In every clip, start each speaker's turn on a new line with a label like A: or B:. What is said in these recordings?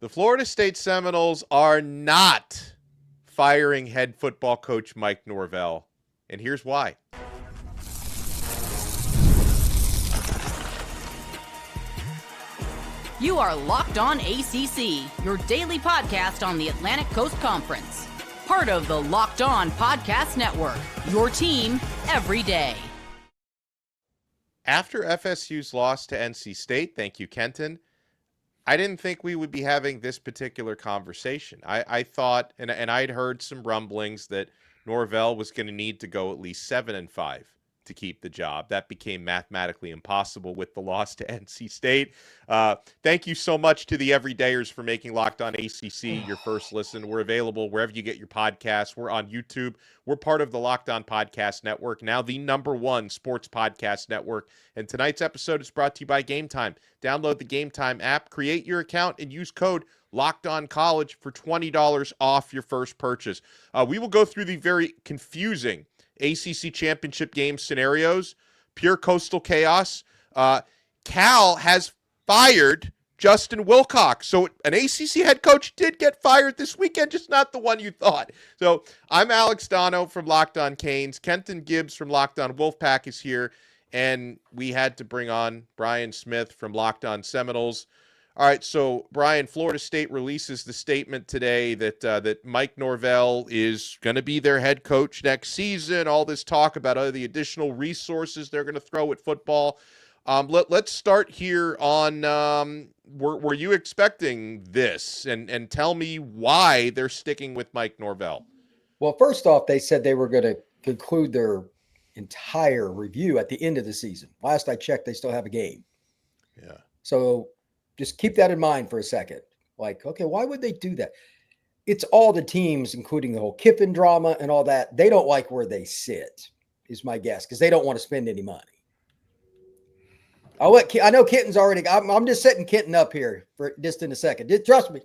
A: The Florida State Seminoles are not firing head football coach Mike Norvell, and here's why.
B: You are Locked On ACC, your daily podcast on the Atlantic Coast Conference. Part of the Locked On Podcast Network, your team every day.
A: After FSU's loss to NC State, thank you, Kenton, I didn't think we would be having this particular conversation. I thought, and I'd heard some rumblings that Norvell was going to need to go at least 7-5 to keep the job. That became mathematically impossible with the loss to NC State. Thank you so much to the everydayers for making Locked On ACC your first listen. We're available wherever you get your podcasts. We're on YouTube. We're part of the Locked On Podcast Network, now the #1 sports podcast network. And tonight's episode is brought to you by Game Time. Download the Game Time app, create your account, and use code LOCKEDONCollege for $20 off your first purchase. We will go through the very confusing ACC championship game scenarios, pure coastal chaos. Cal has fired Justin Wilcox. So an ACC head coach did get fired this weekend, just not the one you thought. So I'm Alex Donno from Locked On Canes. Kenton Gibbs from Locked On Wolfpack is here. And we had to bring on Brian Smith from Locked On Seminoles. All right, so Brian, Florida State releases the statement today that Mike Norvell is going to be their head coach next season. All this talk about the additional resources they're going to throw at football. Let's start here on were you expecting this? And tell me why they're sticking with Mike Norvell.
C: Well, first off, they said they were going to conclude their entire review at the end of the season. Last I checked, they still have a game.
A: Yeah.
C: So just keep that in mind for a second. Like, okay, why would they do that? It's all the teams, including the whole Kiffin drama and all that. They don't like where they sit, is my guess, because they don't want to spend any money. I know Kenton's already. I'm just setting Kenton up here for just in a second. Just trust me.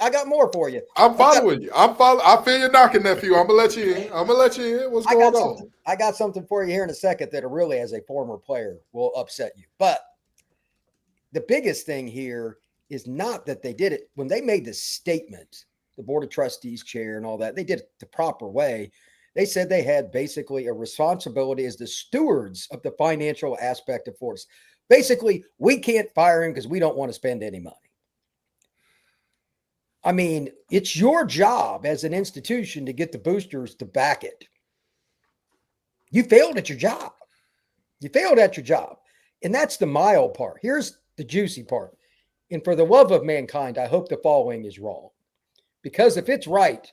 C: I got more for you.
D: I'm following you. I feel you knocking, nephew. I'm gonna let you in. What's going on?
C: I got something for you here in a second that really, as a former player, will upset you. But the biggest thing here is not that they did it. When they made the statement, the Board of Trustees chair and all that, they did it the proper way. They said they had basically a responsibility as the stewards of the financial aspect of Florida. Basically, we can't fire him because we don't want to spend any money. I mean, it's your job as an institution to get the boosters to back it. You failed at your job. And that's the mild part. Here's the juicy part. And for the love of mankind, I hope the following is wrong. Because if it's right,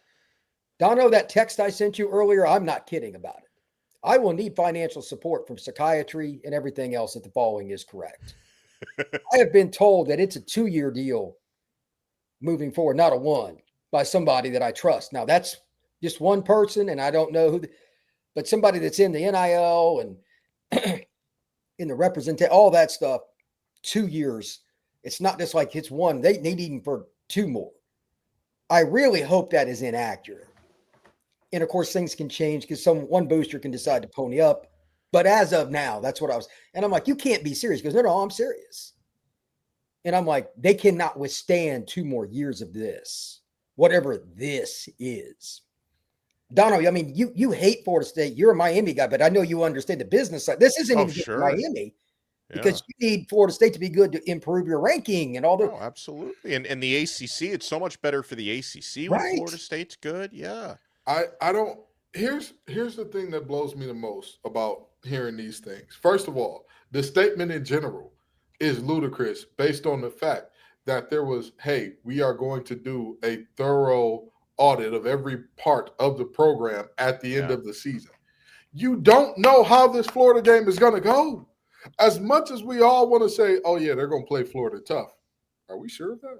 C: Donno, that text I sent you earlier, I'm not kidding about it. I will need financial support from psychiatry and everything else if the following is correct. I have been told that it's a 2-year deal moving forward, not a one, by somebody that I trust. Now, that's just one person, and I don't know who, but somebody that's in the NIL and in the representation, all that stuff, 2 years. It's not just like it's one. They need even for 2 more. I really hope that is inaccurate. And of course, things can change because one booster can decide to pony up. But as of now, that's what I was. And I'm like, you can't be serious. He goes, no, I'm serious. And I'm like, they cannot withstand 2 more years of this, whatever this is. Donno, I mean, you hate Florida State. You're a Miami guy, but I know you understand the business side. This isn't even
A: sure.
C: Miami. Because you need Florida State to be good to improve your ranking and all that.
A: Oh, absolutely. And the ACC, it's so much better for the ACC when Florida State's good. Yeah.
D: I don't. Here's the thing that blows me the most about hearing these things. First of all, the statement in general is ludicrous based on the fact that there was, hey, we are going to do a thorough audit of every part of the program at the end of the season. You don't know how this Florida game is going to go. As much as we all want to say, oh, yeah, they're going to play Florida tough. Are we sure of that?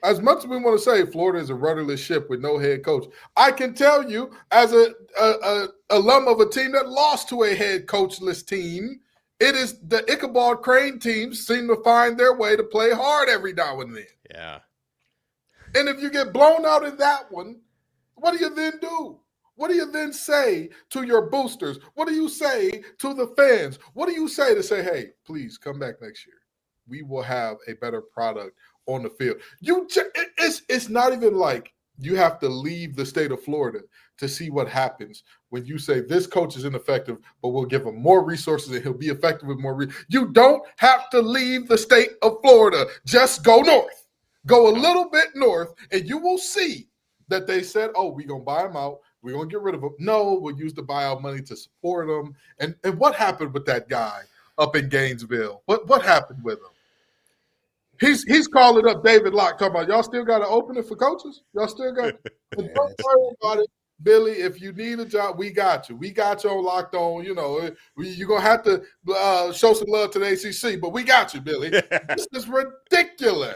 D: As much as we want to say Florida is a rudderless ship with no head coach, I can tell you as a alum of a team that lost to a head coachless team, it is the Ichabod Crane teams seem to find their way to play hard every now and then.
A: Yeah.
D: And if you get blown out in that one, what do you then do? What do you then say to your boosters? What do you say to the fans? What do you say to say, hey, please come back next year? We will have a better product on the field. It's not even like you have to leave the state of Florida to see what happens when you say this coach is ineffective, but we'll give him more resources and he'll be effective with more. You don't have to leave the state of Florida. Just go north. Go a little bit north, and you will see that they said, oh, we're going to buy him out. We're going to get rid of him. No, we'll use the buyout money to support him. And what happened with that guy up in Gainesville? What happened with him? He's calling up David Locke, talking about, y'all still got an opening for coaches? Y'all still got Don't worry about it, Billy. If you need a job, we got you. We got you on Locked On. You know, you're going to have to show some love to the ACC, but we got you, Billy. This is ridiculous.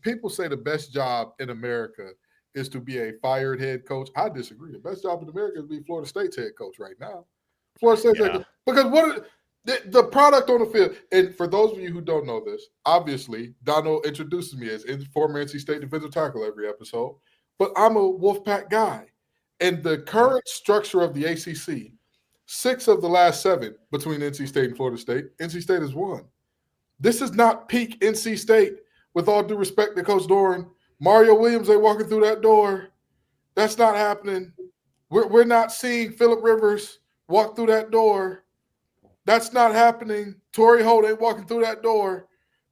D: People say the best job in America is to be a fired head coach. I disagree. The best job in America is to be Florida State's head coach right now. Florida State's head coach. Because the product on the field, and for those of you who don't know this, obviously, Donno introduces me as former NC State defensive tackle every episode, but I'm a Wolfpack guy. And the current structure of the ACC, 6 of the last 7 between NC State and Florida State, NC State has won. This is not peak NC State, with all due respect to Coach Doran. Mario Williams ain't walking through that door. That's not happening. We're not seeing Phillip Rivers walk through that door. That's not happening. Torrey Holt ain't walking through that door.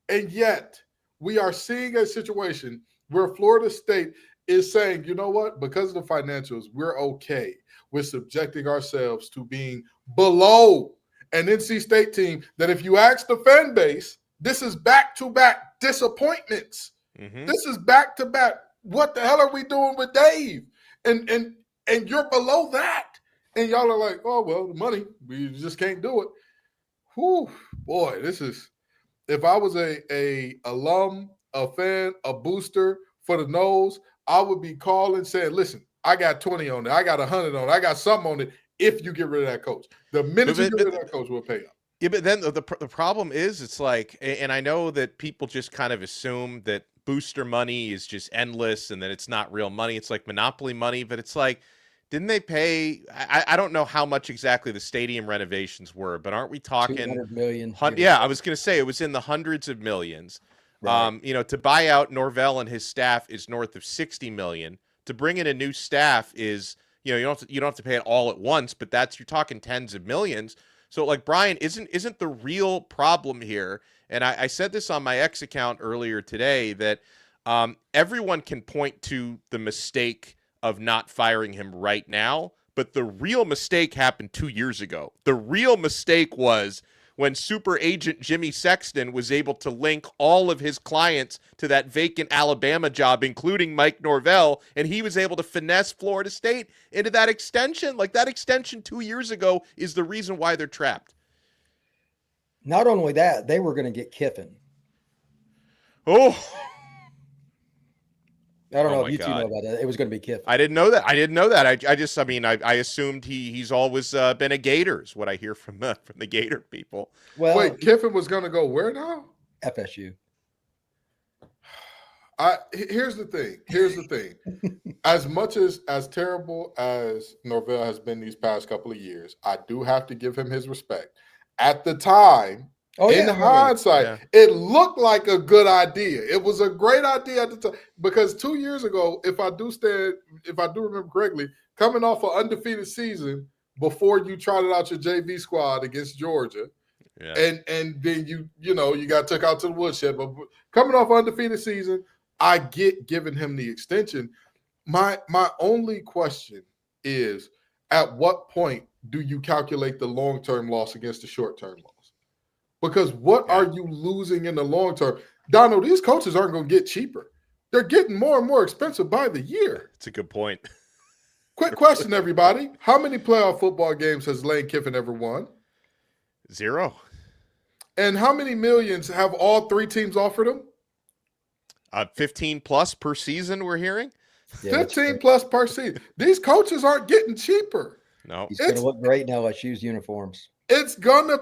D: And yet, we are seeing a situation where Florida State is saying, you know what? Because of the financials, we're okay with subjecting ourselves to being below an NC State team that, if you ask the fan base, this is back-to-back disappointments. Mm-hmm. This is back-to-back. What the hell are we doing with Dave? And you're below that. And y'all are like, oh, well, the money, we just can't do it. Whew, boy, this is – if I was a alum, a fan, a booster for the Noles, I would be calling saying, listen, I got 20 on it. I got 100 on it. I got something on it. If you get rid of that coach, the minute you get rid of that coach, we'll pay up.
A: Yeah, but then the problem is, it's like, and I know that people just kind of assume that booster money is just endless and that it's not real money. It's like monopoly money, but it's like, didn't they pay? I don't know how much exactly the stadium renovations were, but aren't we talking
C: 200 million?
A: Yeah, I was going to say it was in the hundreds of millions. Right. To buy out Norvell and his staff is north of 60 million. To bring in a new staff is, you don't have to pay it all at once, but you're talking tens of millions. So, like, Brian, isn't the real problem here, and I said this on my X account earlier today, that everyone can point to the mistake of not firing him right now, but the real mistake happened 2 years ago. The real mistake was when super agent Jimmy Sexton was able to link all of his clients to that vacant Alabama job, including Mike Norvell, and he was able to finesse Florida State into that extension. Like, that extension 2 years ago is the reason why they're trapped.
C: Not only that, they were going to get Kiffin.
A: Oh,
C: I don't know if you two know about that. It was going to be Kiffin.
A: I didn't know that. I assumed he's always been a Gator, is what I hear from the Gator people.
D: Well, wait, Kiffin was going to go where now?
C: FSU.
D: Here's the thing. As much as terrible as Norvell has been these past couple of years, I do have to give him his respect. At the time, hindsight, it looked like a good idea. It was a great idea at the time, because 2 years ago, if I do remember correctly, coming off an undefeated season before you trotted out your JV squad against Georgia, and then you got took out to the woodshed, but coming off an undefeated season, I get giving him the extension. My only question is, at what point do you calculate the long-term loss against the short-term loss? Because what are you losing in the long term? Donno, these coaches aren't going to get cheaper. They're getting more and more expensive by the year.
A: It's a good point.
D: Quick question, everybody. How many playoff football games has Lane Kiffin ever won?
A: 0.
D: And how many millions have all 3 teams offered him?
A: 15 plus per season, we're hearing.
C: Yeah,
D: 15 plus per season. These coaches aren't getting cheaper.
A: No.
C: He's going to look great in LSU's uniforms.
D: It's gonna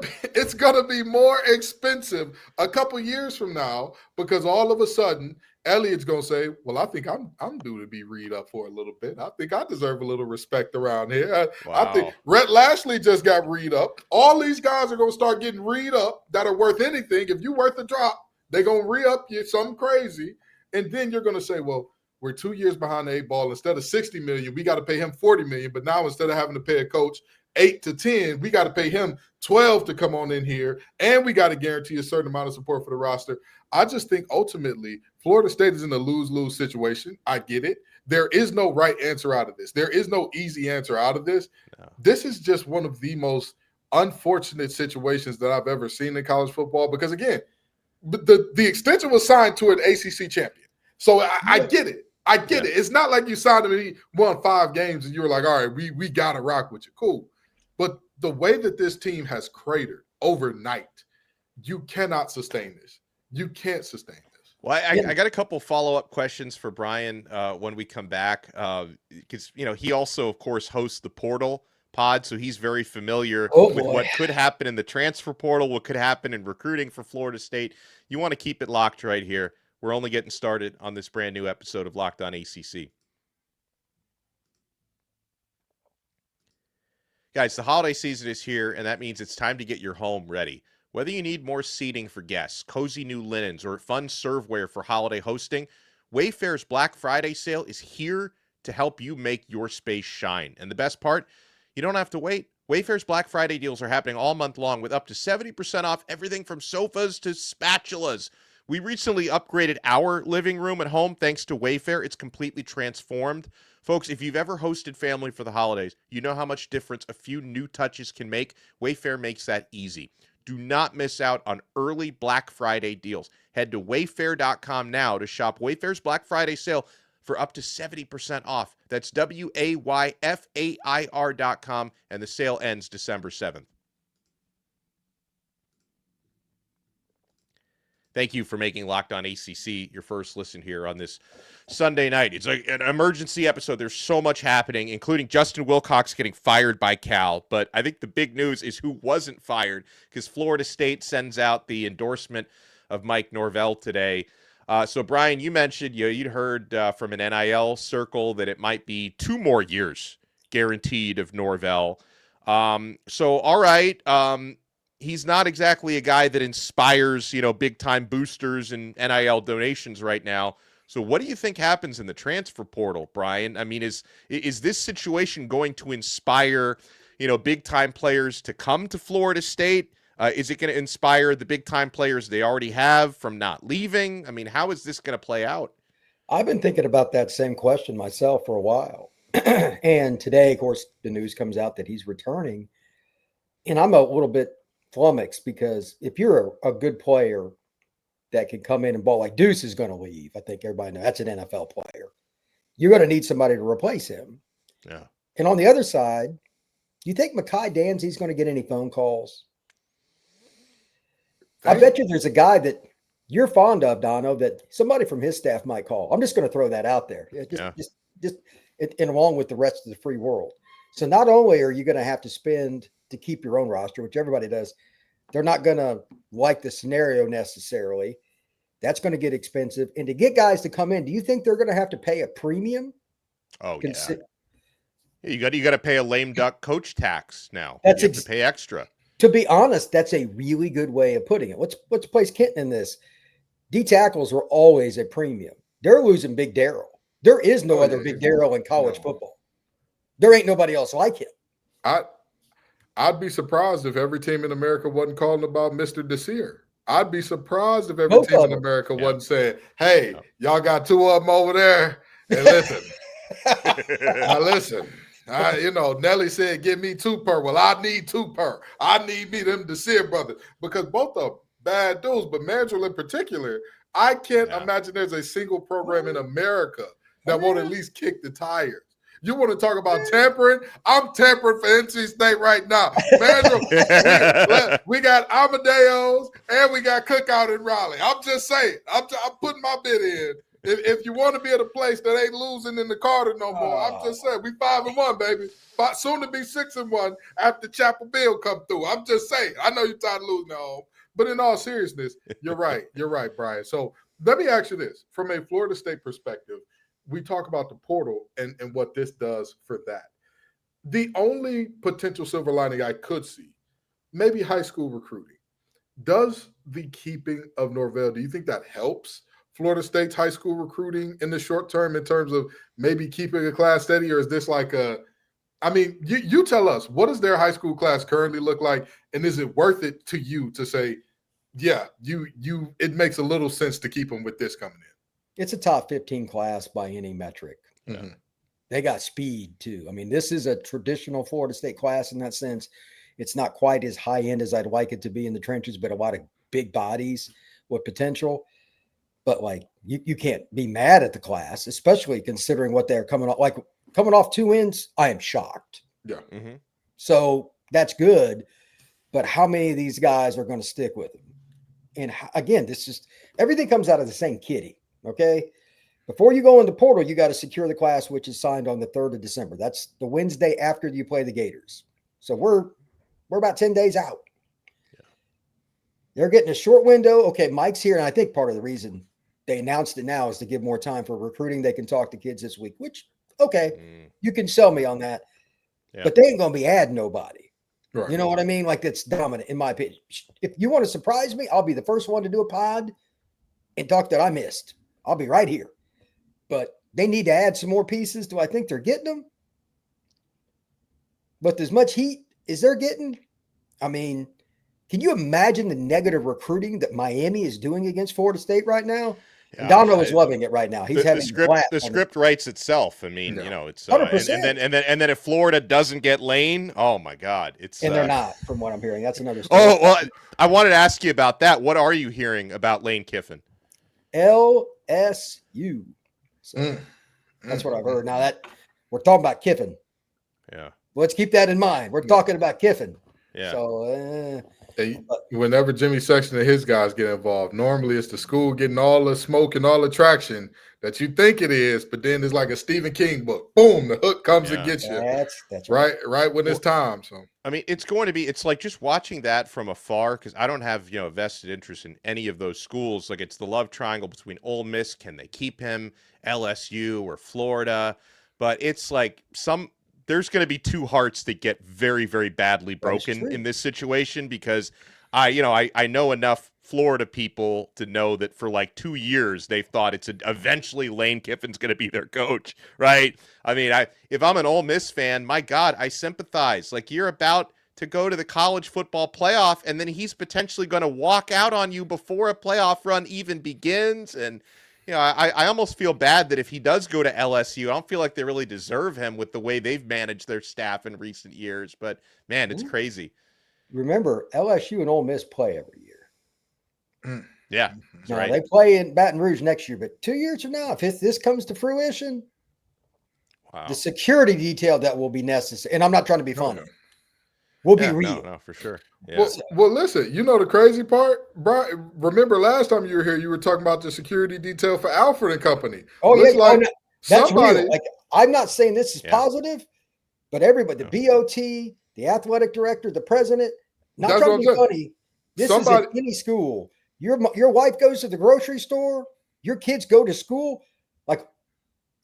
D: be more expensive a couple years from now, because all of a sudden Elliott's gonna say, "Well, I think I'm due to be read up for a little bit. I think I deserve a little respect around here." I think Rhett Lashley just got read up. All these guys are gonna start getting read up that are worth anything. If you're worth a drop, They're going to re-up you something crazy. And then you're going to say, well, we're 2 years behind the 8 ball. Instead of $60 million, we got to pay him $40 million. But now instead of having to pay a coach 8 to 10, we got to pay him 12 to come on in here. And we got to guarantee a certain amount of support for the roster. I just think ultimately Florida State is in a lose-lose situation. I get it. There is no right answer out of this. There is no easy answer out of this. No. This is just one of the most unfortunate situations that I've ever seen in college football because, again, the extension was signed to an ACC champion. So I get it. I get it. It's not like you signed him and he won 5 games and you were like, all right, we got to rock with you. Cool. But the way that this team has cratered overnight, you cannot sustain this. You can't sustain this.
A: Well, I got a couple follow-up questions for Brian when we come back because, he also, of course, hosts the Portal pod, so he's very familiar with what could happen in the transfer portal, what could happen in recruiting for Florida State. You want to keep it locked right here. We're only getting started on this brand new episode of Locked On ACC. Guys, the holiday season is here, and that means it's time to get your home ready. Whether you need more seating for guests, cozy new linens, or fun serveware for holiday hosting, Wayfair's Black Friday sale is here to help you make your space shine. And the best part, you don't have to wait. Wayfair's Black Friday deals are happening all month long with up to 70% off everything from sofas to spatulas. We recently upgraded our living room at home thanks to Wayfair. It's completely transformed. Folks, if you've ever hosted family for the holidays, you know how much difference a few new touches can make. Wayfair makes that easy. Do not miss out on early Black Friday deals. Head to wayfair.com now to shop Wayfair's Black Friday sale for up to 70% off. That's WAYFAIR.com, and the sale ends December 7th. Thank you for making Locked On ACC your first listen here on this Sunday night. It's like an emergency episode. There's so much happening, including Justin Wilcox getting fired by Cal. But I think the big news is who wasn't fired, because Florida State sends out the endorsement of Mike Norvell today. So, Brian, you mentioned you'd heard from an NIL circle that it might be 2 more years guaranteed of Norvell. So, all right. He's not exactly a guy that inspires, big-time boosters and NIL donations right now. So what do you think happens in the transfer portal, Brian? I mean, is this situation going to inspire, big-time players to come to Florida State? Is it going to inspire the big-time players they already have from not leaving? I mean, how is this going to play out?
C: I've been thinking about that same question myself for a while. And today, of course, the news comes out that he's returning. And I'm a little bit flummoxed because if you're a good player that can come in and ball, like Deuce is going to leave. I think everybody knows that's an NFL player. You're going to need somebody to replace him.
A: Yeah.
C: And on the other side, do you think Mekhi Danzy's going to get any phone calls? I bet you there's a guy that you're fond of, Donno, that somebody from his staff might call. I'm just going to throw that out there. Just and along with the rest of the free world. So not only are you going to have to spend to keep your own roster, which everybody does, they're not going to like the scenario necessarily. That's going to get expensive. And to get guys to come in, do you think they're going to have to pay a premium?
A: Oh, yeah. You got to pay a lame duck coach tax now. You have to pay extra.
C: To be honest, that's a really good way of putting it. Let's place Kenton in this. D tackles are always a premium. They're losing Big Darryl. There is no other Big Darryl in college football. There ain't nobody else like him.
D: I'd be surprised if every team in America wasn't calling about Mr. Desir. I'd be surprised if every team in America wasn't saying, hey, y'all got 2 of them over there. And listen, Nelly said, give me 2 per. Well, I need 2 per. I need me them Desir brothers, because both of them bad dudes, but Mandrill in particular, I can't imagine there's a single program in America that won't at least kick the tires. You want to talk about tampering? I'm tampering for NC State right now. Mandrill, we got Amadeo's and we got Cookout in Raleigh. I'm just saying. I'm putting my bid in. If you want to be at a place that ain't losing in the Carter no more, I'm just saying. We 5-1, baby. Soon to be 6-1 after Chapel Bill come through. I'm just saying. I know you're tired of losing at home. But in all seriousness, you're right. You're right, Brian. So let me ask you this. From a Florida State perspective, we talk about the portal and what this does for that. The only potential silver lining I could see, maybe high school recruiting. does the keeping of Norvell, do you think that helps Florida State's high school recruiting in the short term in terms of maybe keeping a class steady? Or is this like you tell us, what does their high school class currently look like? And is it worth it to you to say, yeah, it makes a little sense to keep them with this coming in?
C: It's a top 15 class by any metric.
D: Mm-hmm.
C: They got speed too. I mean, this is a traditional Florida State class in that sense. It's not quite as high end as I'd like it to be in the trenches, but a lot of big bodies with potential. But like you can't be mad at the class, especially considering what they're coming off. Like coming off 2 wins, I am shocked.
D: Yeah.
A: Mm-hmm.
C: So that's good. But how many of these guys are going to stick with them? And again, everything comes out of the same kitty. Okay. Before you go in the portal, you got to secure the class, which is signed on the 3rd of December. That's the Wednesday after you play the Gators. So we're about 10 days out. Yeah. They're getting a short window. Okay, Mike's here. And I think part of the reason they announced it now is to give more time for recruiting. They can talk to kids this week, which, okay, you can sell me on that. Yeah. But they ain't going to be adding nobody. Right. You know what I mean? Like that's dominant in my opinion. If you want to surprise me, I'll be the first one to do a pod and talk that I missed. I'll be right here. But they need to add some more pieces. Do I think they're getting them? But as much heat as they're getting, I mean, can you imagine the negative recruiting that Miami is doing against Florida State right now? Yeah, Donno is loving it right now. He's having
A: the script writes itself. I mean, it's 100%. And then if Florida doesn't get Lane, oh my God,
C: they're not, from what I'm hearing. That's another story.
A: Oh well, I wanted to ask you about that. What are you hearing about Lane Kiffin?
C: LSU. So that's what I've heard. Now that we're talking about Kiffin.
A: Yeah.
C: Let's keep that in mind. We're talking about Kiffin.
A: Yeah.
D: So whenever Jimmy Sexton and his guys get involved, normally it's the school getting all the smoke and all the traction that you think it is, but then it's like a Stephen King book. Boom, the hook comes and gets you.
C: That's
D: right when it's time. So
A: I mean, it's like just watching that from afar, because I don't have a vested interest in any of those schools. Like it's the love triangle between Ole Miss, can they keep him, LSU or Florida? But it's like there's going to be two hearts that get very, very badly broken in this situation, because I know enough Florida people to know that for like 2 years they've thought eventually Lane Kiffin's going to be their coach, right? I mean, if I'm an Ole Miss fan, my God, I sympathize. Like you're about to go to the college football playoff, and then he's potentially going to walk out on you before a playoff run even begins. And I almost feel bad that if he does go to LSU, I don't feel like they really deserve him with the way they've managed their staff in recent years. But man, it's crazy.
C: Remember, LSU and Ole Miss play every year.
A: Yeah,
C: now,
A: right.
C: They play in Baton Rouge next year, but 2 years from now, if this comes to fruition, the security detail that will be necessary, and I'm not trying to be funny, will be real.
A: No, for sure. Yeah.
D: Well, listen, the crazy part, Brian, remember last time you were here, you were talking about the security detail for Alfred and Company.
C: Oh, yeah. That's real. Like, I'm not saying this is positive, but everybody, the BOT, the athletic director, the president, not trying to be funny. This is at any school. Your wife goes to the grocery store, your kids go to school. Like,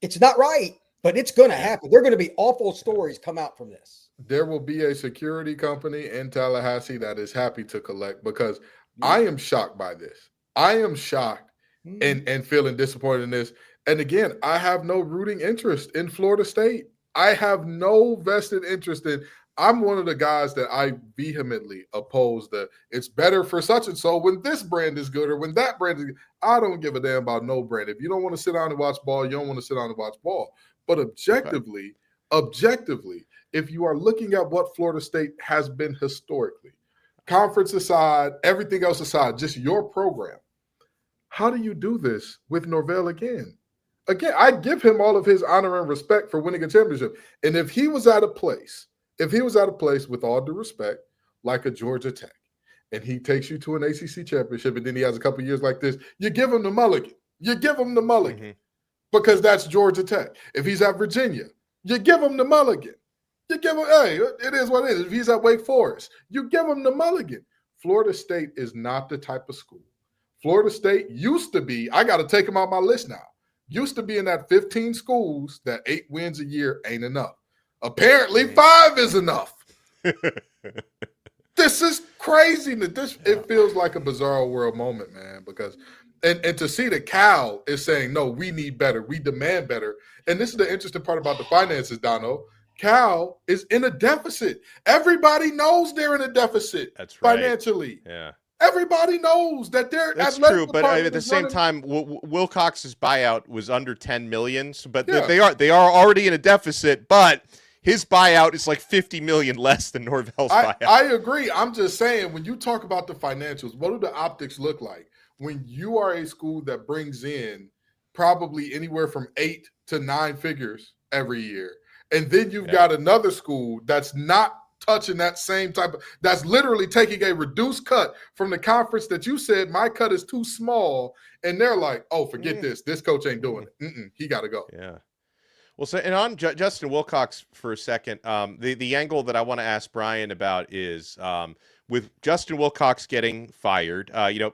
C: it's not right, but it's going to happen. There are going to be awful stories come out from this.
D: There will be a security company in Tallahassee that is happy to collect, because I am shocked by this. I am shocked and feeling disappointed in this. And again, I have no rooting interest in Florida State. I have no vested interest in. I'm one of the guys that I vehemently oppose it's better for such and so when this brand is good or when that brand is good. I don't give a damn about no brand. If you don't want to sit down and watch ball, you don't want to sit down and watch ball. But objectively, if you are looking at what Florida State has been historically, conference aside, everything else aside, just your program, how do you do this with Norvell again? Again, I give him all of his honor and respect for winning a championship. And if he was at a place, with all due respect, like a Georgia Tech, and he takes you to an ACC championship, and then he has a couple of years like this, you give him the mulligan. Because that's Georgia Tech. If he's at Virginia, you give him the mulligan. You give him, hey, it is what it is. If he's at Wake Forest, you give him the mulligan. Florida State is not the type of school. Florida State used to be, I got to take them out my list now, used to be in that 15 schools that 8 wins a year ain't enough. Apparently 5 is enough. This is craziness. It feels like a bizarre world moment, man, because and to see that Cal is saying, no, we need better. We demand better. And this is the interesting part about the finances, Donno. Cal is in a deficit. Everybody knows they're in a deficit.
A: That's right.
D: Financially.
A: Yeah.
D: Everybody knows that they're.
A: That's true, but at the same time, Wilcox's buyout was under $10 million. But they are already in a deficit. But his buyout is like $50 million less than Norvell's buyout.
D: I agree. I'm just saying, when you talk about the financials, what do the optics look like when you are a school that brings in probably anywhere from 8 to 9 figures every year, and then you've got another school that's not touching that same type of, that's literally taking a reduced cut from the conference that you said my cut is too small, and they're like, oh, forget this coach ain't doing it, he got to go.
A: Yeah. Well, so, and on Justin Wilcox for a second, the angle that I want to ask Brian about is with Justin Wilcox getting fired,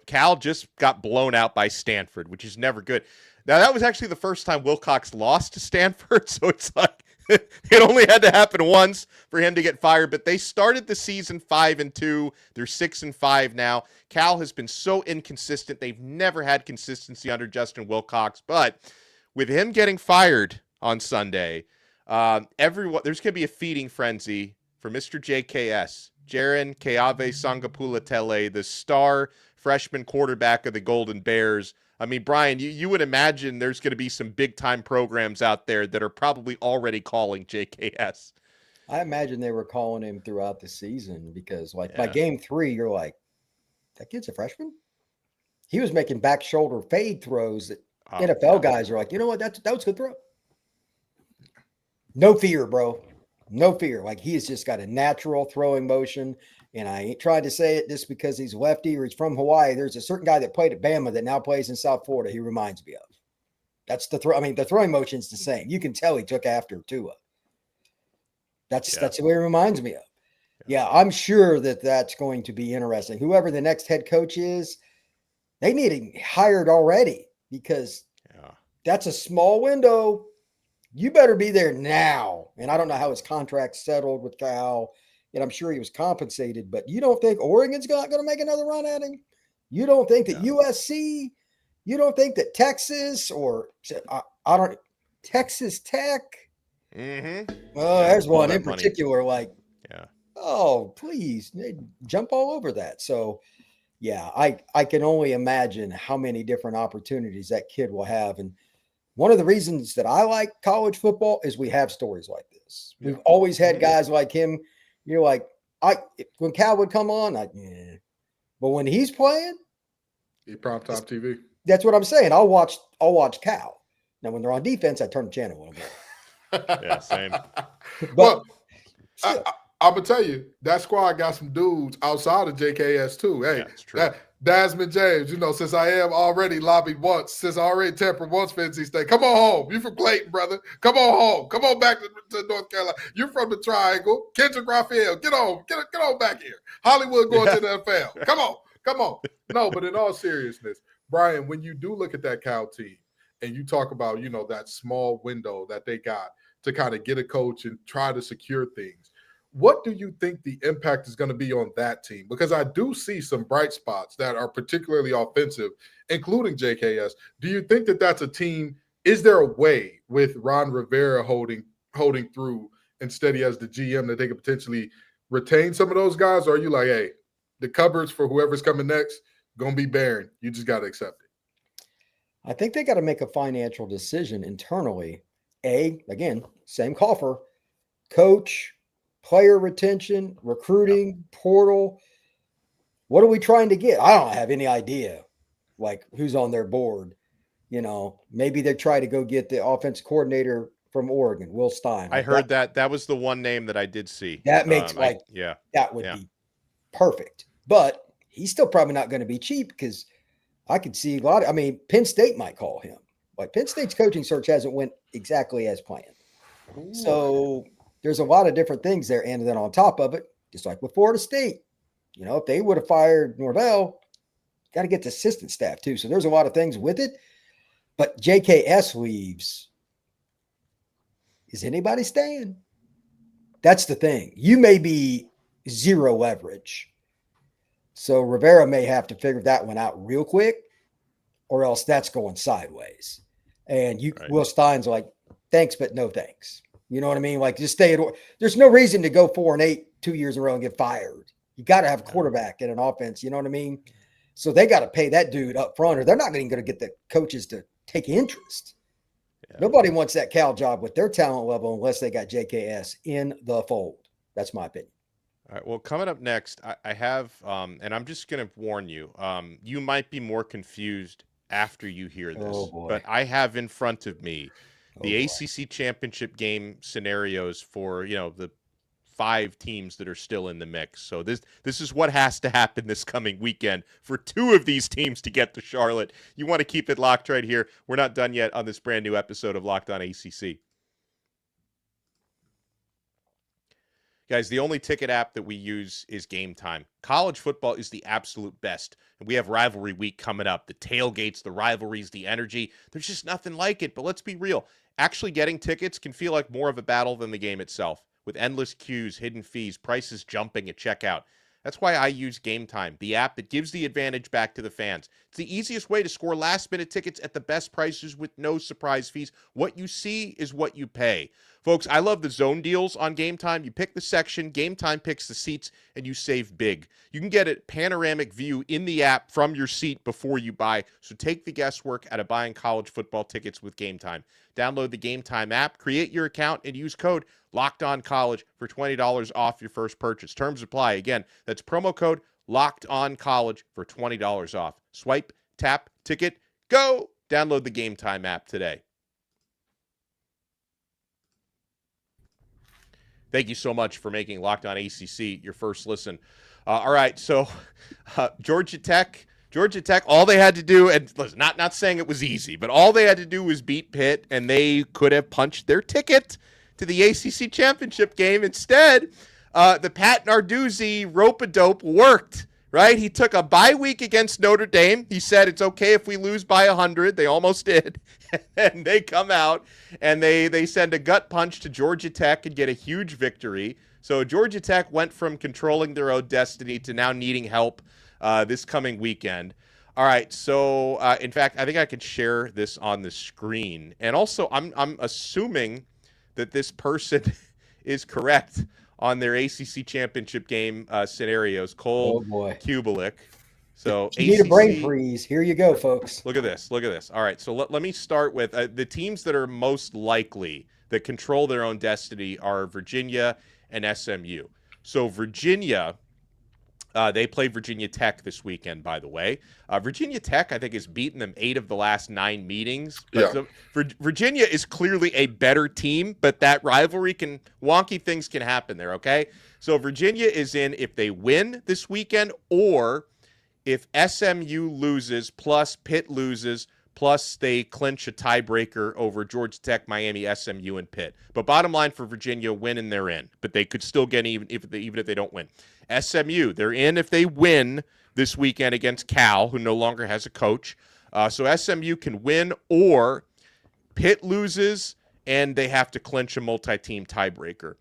A: Cal just got blown out by Stanford, which is never good. Now, that was actually the first time Wilcox lost to Stanford, so it's like, it only had to happen once for him to get fired, but they started the season 5-2. They're 6-5 now. Cal has been so inconsistent. They've never had consistency under Justin Wilcox, but with him getting fired on Sunday, there's going to be a feeding frenzy for Mr. JKS, Jaren Keave Sangapulatele, the star freshman quarterback of the Golden Bears. I mean, Brian, you would imagine there's going to be some big-time programs out there that are probably already calling JKS.
C: I imagine they were calling him throughout the season because, by game 3, you're like, that kid's a freshman? He was making back shoulder fade throws that NFL guys are like, you know what, that was a good throw. No fear, bro. No fear. Like, he has just got a natural throwing motion. And I ain't trying to say it just because he's lefty or he's from Hawaii. There's a certain guy that played at Bama that now plays in South Florida. He reminds me of. That's the throw. I mean, the throwing motion's the same. You can tell he took after Tua. That's the way it reminds me of. Yeah, I'm sure that's going to be interesting. Whoever the next head coach is, they need him hired already because that's a small window. You better be there now. And I don't know how his contract's settled with Cal. And I'm sure he was compensated, but you don't think Oregon's not going to make another run at him? You don't think that USC, you don't think that Texas or Texas Tech?
A: Mm-hmm.
C: Oh, there's one in particular,
A: money.
C: Oh, please, they jump all over that. So, I can only imagine how many different opportunities that kid will have. And one of the reasons that I like college football is we have stories like this. Yeah. We've always had guys like him. You're like, when Cal would come on, but when he's playing,
D: he prime time TV.
C: That's what I'm saying. I'll watch Cal. Now, when they're on defense, I turn the channel a little bit.
A: Yeah, same.
D: But I'm gonna tell you, that squad got some dudes outside of JKS too. Hey,
A: that's true.
D: Desmond James, since I am already lobbied once, since I already tempered once for NC State. Come on home. You from Clayton, brother. Come on home. Come on back to North Carolina. You're from the Triangle. Kendrick Raphael, get on. Get on back here. Hollywood going to the NFL. Come on. No, but in all seriousness, Brian, when you do look at that Cal team and you talk about, that small window that they got to kind of get a coach and try to secure things, what do you think the impact is going to be on that team? Because I do see some bright spots that are particularly offensive, including JKS. Do you think that that's a team? Is there a way with Ron Rivera holding through instead he has the GM that they could potentially retain some of those guys? Or are you like, hey, the cupboards for whoever's coming next going to be barren. You just got to accept it.
C: I think they got to make a financial decision internally. Again, same coffer, coach, player retention, recruiting, portal. What are we trying to get? I don't have any idea, who's on their board. Maybe they try to go get the offense coordinator from Oregon, Will Stein.
A: I heard that was the one name that I did see.
C: That makes that would be perfect. But he's still probably not going to be cheap because I could see Penn State might call him. Penn State's coaching search hasn't went exactly as planned. Ooh. So there's a lot of different things there. And then on top of it, just like with Florida State, if they would have fired Norvell, got to get the assistant staff too. So there's a lot of things with it. But JKS leaves. Is anybody staying? That's the thing. You may be zero leverage. So Rivera may have to figure that one out real quick, or else that's going sideways. And Will Stein's like, thanks, but no thanks. You know what I mean? Like, just stay at. There's no reason to go 4-8 2 years in a row and get fired. You got to have a quarterback and an offense. You know what I mean? So they got to pay that dude up front, or they're not even going to get the coaches to take interest. Yeah. Nobody wants that Cal job with their talent level unless they got JKS in the fold. That's my opinion.
A: All right. Well, coming up next, I have, and I'm just going to warn you, you might be more confused after you hear this, but I have in front of me the ACC championship game scenarios for, the 5 teams that are still in the mix. So this is what has to happen this coming weekend for 2 of these teams to get to Charlotte. You want to keep it locked right here. We're not done yet on this brand new episode of Locked On ACC. Guys, the only ticket app that we use is Game Time. College football is the absolute best. And we have rivalry week coming up. The tailgates, the rivalries, the energy. There's just nothing like it. But let's be real. Actually getting tickets can feel like more of a battle than the game itself, with endless queues, hidden fees, prices jumping at checkout. That's why I use Game Time, the app that gives the advantage back to the fans. It's the easiest way to score last-minute tickets at the best prices with no surprise fees. What you see is what you pay. Folks, I love the zone deals on Game Time. You pick the section, Game Time picks the seats, and you save big. You can get a panoramic view in the app from your seat before you buy, so take the guesswork out of buying college football tickets with Game Time. Download the Game Time app, create your account, and use code LOCKEDONCollege for $20 off your first purchase. Terms apply. Again, that's promo code LOCKEDONCollege for $20 off. Swipe, tap, ticket, go! Download the Game Time app today. Thank you so much for making Locked On ACC your first listen. All right, so Georgia Tech, all they had to do, and listen, not saying it was easy, but all they had to do was beat Pitt, and they could have punched their ticket to the ACC championship game. Instead, the Pat Narduzzi rope-a-dope worked, right? He took a bye week against Notre Dame. He said it's okay if we lose by 100. They almost did. And they come out and they send a gut punch to Georgia Tech and get a huge victory. So Georgia Tech went from controlling their own destiny to now needing help this coming weekend. All right, so in fact, I think I could share this on the screen. And also, I'm assuming that this person is correct on their ACC championship game scenarios. Cole Kubelik. So
C: you need a brain freeze. Here you go, folks.
A: Look at this. All right, so let me start with the teams that are most likely that control their own destiny are Virginia and SMU. So Virginia, they play Virginia Tech this weekend, by the way. Virginia Tech, I think, has beaten them 8 of the last 9 meetings. But so Virginia is clearly a better team, but that rivalry wonky things can happen there, okay? So Virginia is in if they win this weekend, or if SMU loses plus Pitt loses plus they clinch a tiebreaker over Georgia Tech, Miami, SMU, and Pitt. But bottom line for Virginia, win and they're in. But they could still get even if they don't win. SMU, they're in if they win this weekend against Cal, who no longer has a coach. So SMU can win, or Pitt loses and they have to clinch a multi-team tiebreaker.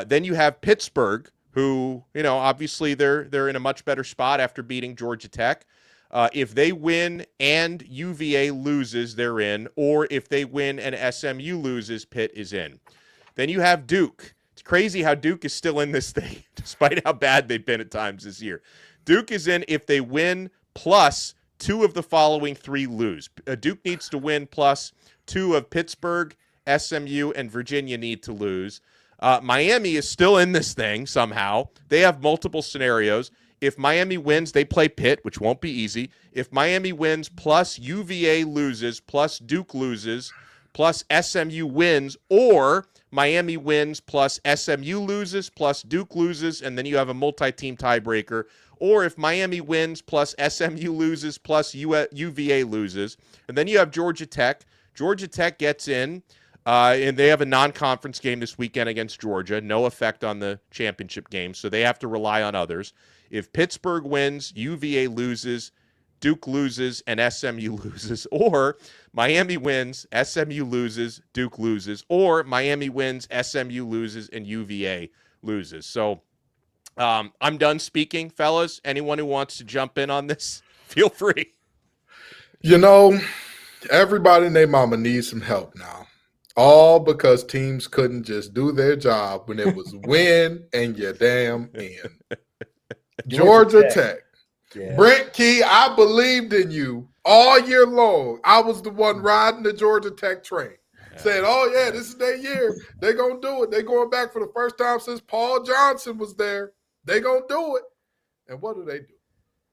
A: Then you have Pittsburgh, who, obviously they're in a much better spot after beating Georgia Tech. If they win and UVA loses, they're in. Or if they win and SMU loses, Pitt is in. Then you have Duke. It's crazy how Duke is still in this thing, despite how bad they've been at times this year. Duke is in if they win plus 2 of the following 3 lose. Duke needs to win plus 2 of Pittsburgh, SMU, and Virginia need to lose. Miami is still in this thing somehow. They have multiple scenarios. If Miami wins, they play Pitt, which won't be easy. If Miami wins plus UVA loses, plus Duke loses, plus SMU wins, or Miami wins plus SMU loses, plus Duke loses, and then you have a multi-team tiebreaker. Or if Miami wins plus SMU loses, plus UVA loses, and then you have Georgia Tech. Georgia Tech gets in. And they have a non-conference game this weekend against Georgia. No effect on the championship game, so they have to rely on others. If Pittsburgh wins, UVA loses, Duke loses, and SMU loses. Or Miami wins, SMU loses, Duke loses. Or Miami wins, SMU loses, and UVA loses. So I'm done speaking, fellas. Anyone who wants to jump in on this, feel free.
D: You know, everybody and their mama needs some help now. All because teams couldn't just do their job when it was win and you're damn in. Georgia Tech.
C: Yeah.
D: Brent Key, I believed in you all year long. I was the one riding the Georgia Tech train. Saying, oh, yeah, this is their year. They're going to do it. They're going back for the first time since Paul Johnson was there. They're going to do it. And what do?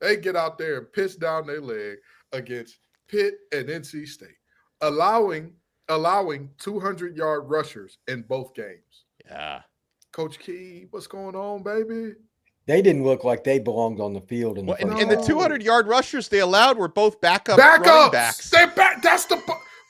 D: They get out there and piss down their leg against Pitt and NC State, allowing 200-yard rushers in both games.
A: Yeah.
D: Coach Key, what's going on, baby?
C: They didn't look like they belonged on the field.
A: And the 200-yard rushers they allowed were both running backs.
D: They're back. That's the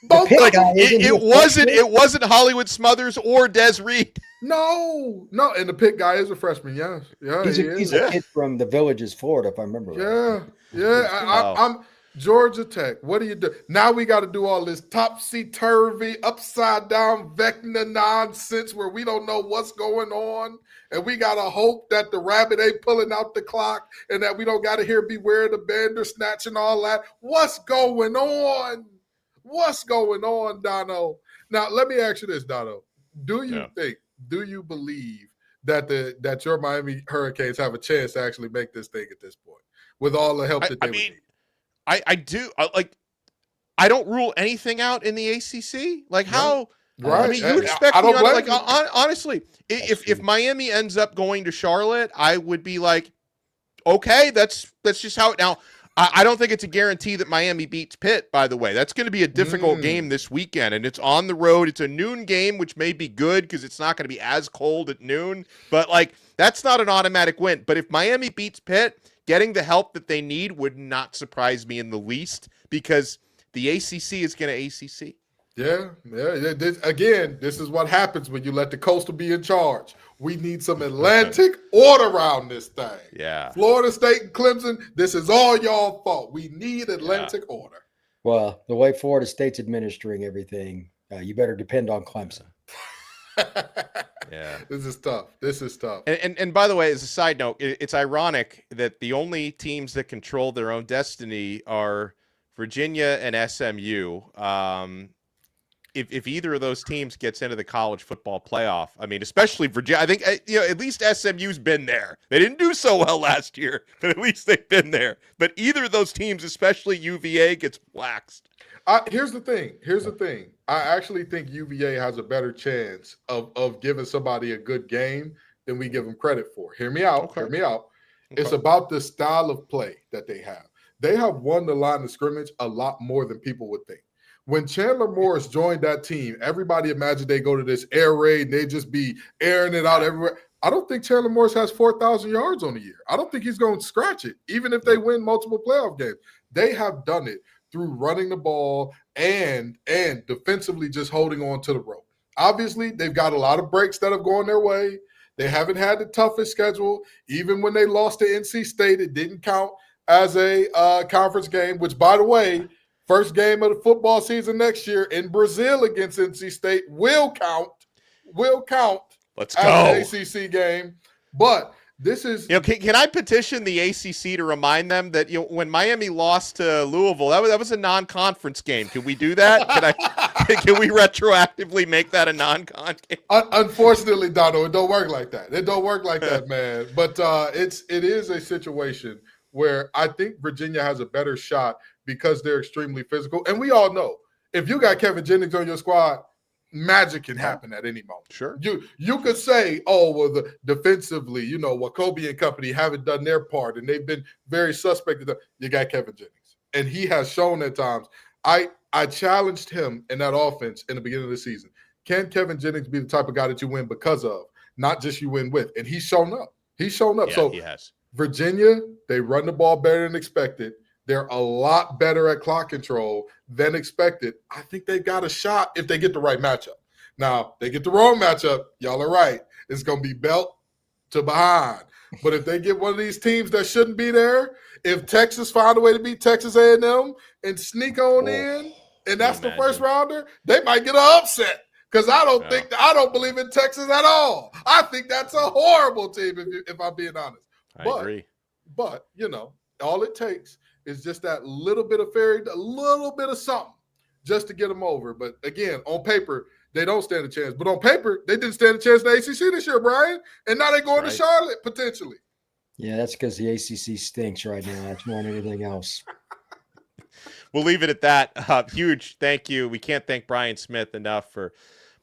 C: both.
A: Like, it wasn't Hollywood Smothers or Des Reed.
D: No. And the Pitt guy is a freshman. Yeah.
C: He's a kid from the Villages, Florida, if I remember right.
D: Yeah. I'm Georgia Tech. What do you do? Now we got to do all this topsy-turvy, upside-down Vecna nonsense where we don't know what's going on. And we got to hope that the rabbit ain't pulling out the clock and that we don't got to hear beware the Bandersnatch and all that. What's going on? What's going on, Donno? Now, let me ask you this, Donno. Do you believe that your Miami Hurricanes have a chance to actually make this thing at this point with all the help that they would need?
A: I do. I don't rule anything out in the ACC. Like how?
D: Right.
A: I mean, you expect me honestly, if Miami ends up going to Charlotte, I would be like, okay, that's just how it. Now, I don't think it's a guarantee that Miami beats Pitt. By the way, that's going to be a difficult game this weekend, and it's on the road. It's a noon game, which may be good because it's not going to be as cold at noon. But like, that's not an automatic win. But if Miami beats Pitt, getting the help that they need would not surprise me in the least because the ACC is going to ACC.
D: Yeah. This is what happens when you let the Coastal be in charge. We need some Atlantic order around this thing.
A: Yeah.
D: Florida State and Clemson, this is all y'all fault. We need Atlantic order.
C: Well, the way Florida State's administering everything, you better depend on Clemson.
A: Yeah.
D: This is tough.
A: And by the way, as a side note, it's ironic that the only teams that control their own destiny are Virginia and SMU. If either of those teams gets into the college football playoff, I mean, especially Virginia, I think at least SMU's been there. They didn't do so well last year, but at least they've been there. But either of those teams, especially UVA, gets waxed.
D: Here's the thing. I actually think UVA has a better chance of giving somebody a good game than we give them credit for. Hear me out.
A: Okay.
D: Okay. It's about the style of play that they have. They have won the line of scrimmage a lot more than people would think. When Chandler Morris joined that team, everybody imagined they go to this air raid and they just be airing it out everywhere. I don't think Chandler Morris has 4,000 yards on the year. I don't think he's going to scratch it, even if they win multiple playoff games. They have done it through running the ball and defensively just holding on to the rope. Obviously, they've got a lot of breaks that have gone their way. They haven't had the toughest schedule. Even when they lost to NC State, it didn't count as a conference game, which, by the way, first game of the football season next year in Brazil against NC State will count.
A: Let's go.
D: As an ACC game. But this is
A: can I petition the ACC to remind them that when Miami lost to Louisville, that was a non-conference game. Can we do that? Can we retroactively make that a non-con game?
D: Unfortunately, Donno, it don't work like that. It don't work like that, man. But it is a situation where I think Virginia has a better shot because they're extremely physical. And we all know, if you got Kevin Jennings on your squad, magic can happen at any moment.
A: Sure.
D: You could say, oh, well, defensively, Wacoby and company haven't done their part, and they've been very suspect. You got Kevin Jennings. And he has shown at times. I challenged him in that offense in the beginning of the season. Can Kevin Jennings be the type of guy that you win because of, not just you win with? And he's shown up. Yeah, so
A: he has.
D: Virginia, they run the ball better than expected. They're a lot better at clock control than expected. I think they've got a shot if they get the right matchup. Now, they get the wrong matchup, y'all are right. It's going to be belt to behind. But if they get one of these teams that shouldn't be there, if Texas find a way to beat Texas A&M and sneak on in, and that's the first rounder, they might get an upset. Because I don't believe in Texas at all. I think that's a horrible team, if I'm being honest.
A: I agree.
D: But, all it takes is just that little bit of a little bit of something just to get them over. But again, on paper, they don't stand a chance. But on paper, they didn't stand a chance in the ACC this year, Brian. And now they're going to Charlotte, potentially.
C: Yeah, that's because the ACC stinks right now. That's more than anything else.
A: We'll leave it at that. Huge thank you. We can't thank Brian Smith enough for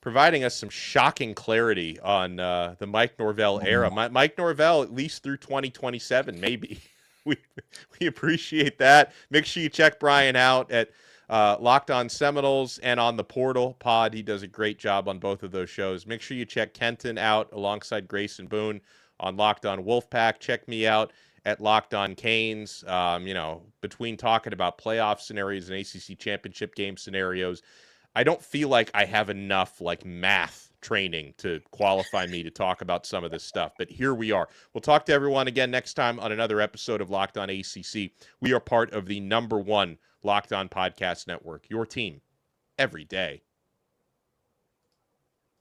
A: providing us some shocking clarity on the Mike Norvell era. Mike Norvell, at least through 2027, maybe. We appreciate that. Make sure you check Brian out at Locked On Seminoles and on the Portal Pod. He does a great job on both of those shows. Make sure you check Kenton out alongside Grayson Boone on Locked On Wolfpack. Check me out at Locked On Canes. Between talking about playoff scenarios and ACC championship game scenarios, I don't feel like I have enough math training to qualify me to talk about some of this stuff. But here we are. We'll talk to everyone again next time on another episode of Locked On ACC. We are part of the #1 Locked On Podcast Network, your team every day.